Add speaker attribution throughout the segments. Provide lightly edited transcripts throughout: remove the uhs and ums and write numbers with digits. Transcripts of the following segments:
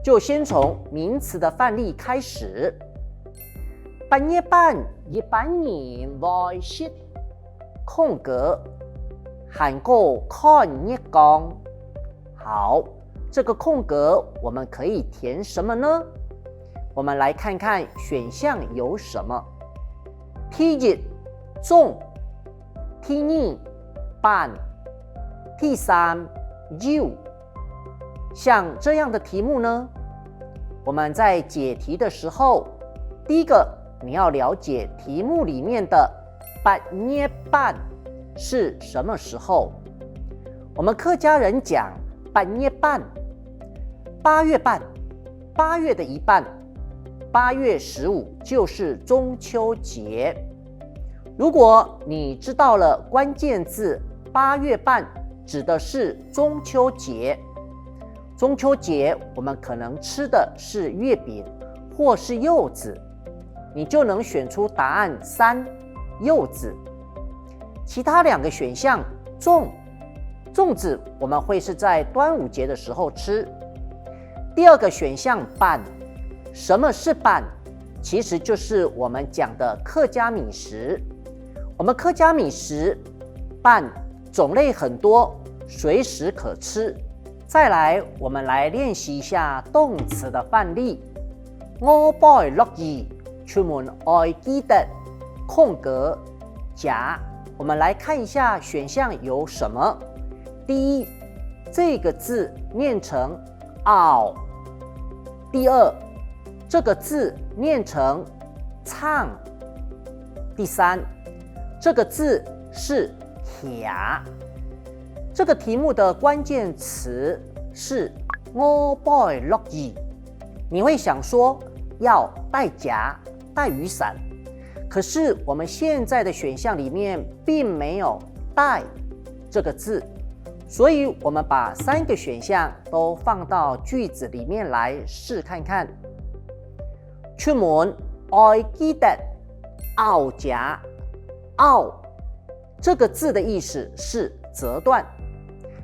Speaker 1: 就先从名词的范例开始。半夜半，一般人會識空格韓國看日光。好，这个空格我们可以填什么呢？我们来看看选项有什么。T 日中 ，T 二半 ，T 三 U。像这样的题目呢，我们在解题的时候，第一个你要了解题目里面的半夜半是什么时候。我们客家人讲半夜半，8月半，8月的一半，8月15就是中秋节。如果你知道了关键字8月半指的是中秋节，中秋节我们可能吃的是月饼或是柚子，你就能选出答案3，柚子。其他2个选项粽子我们会是在端午节的时候吃。第2个选项板，什么是板？其实就是我们讲的客家米食。我们客家米食板种类很多，随时可吃。再来，我们来练习一下动词的范例。我拜六二出門愛記得空格夾。我们来看一下选项有什么。第一，这个字念成嗷。第2，这个字念成唱。第3，这个字是徛。这个题目的关键词是我拜六二。你会想说要带夹、带雨伞，可是我们现在的选项里面并没有带这个字，所以我们把3个选项都放到句子里面来试看看。出門愛記得拗夾，拗这个字的意思是折断。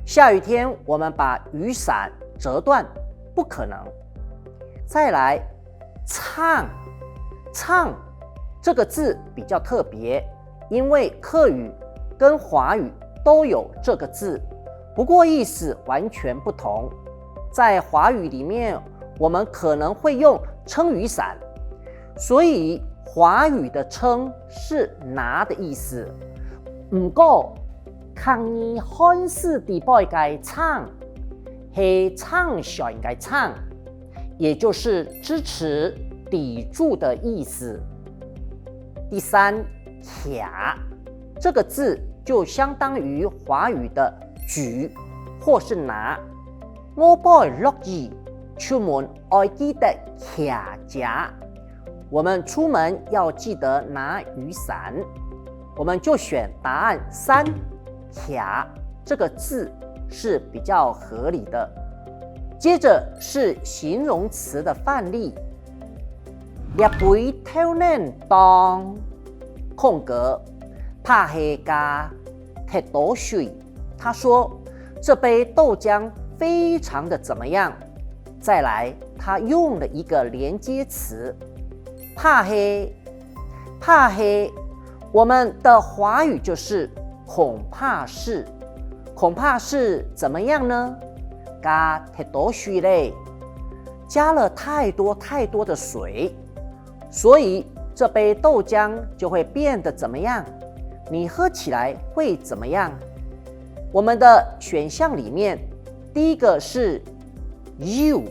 Speaker 1: 下雨天我们把雨伞折断，不可能。再来，唱这个字比较特别，因为客语跟华语都有这个字，不过意思完全不同。在华语里面，我们可能会用撑雨伞，所以华语的撑是拿的意思。不过抗議漢字地背嘅撐係撐上嘅撐，也就是支持、抵住的意思。第3，徛这个字就相当于华语的举或是拿。我拜六二出門愛記得徛夾，我们出门要记得拿雨伞，我们就选答案3。徛这个字是比较合理的。接着是形容词的范例。一杯透冷當空格拍下加踢多水。他说这杯豆浆非常的怎么样？再来，他用了一个连接词怕黑。怕黑，我们的华语就是恐怕是，恐怕是怎么样呢？加太多水嘞，加了太多的水，所以这杯豆浆就会变得怎么样？你喝起来会怎么样？我们的选项里面，第一个是 you，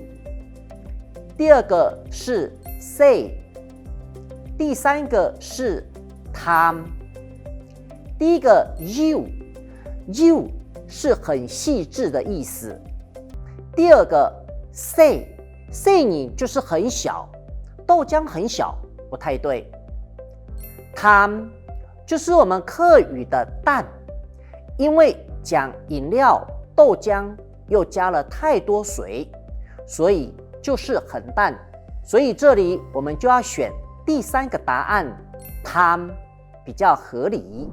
Speaker 1: 第2个是 say， 第3个是 time。第一个 you 是很细致的意思。第2个 say 你就是很小，豆浆很小，不太对。time 就是我们客语的淡，因为讲饮料豆浆又加了太多水，所以就是很淡，所以这里我们就要选第3个答案 time 比较合理。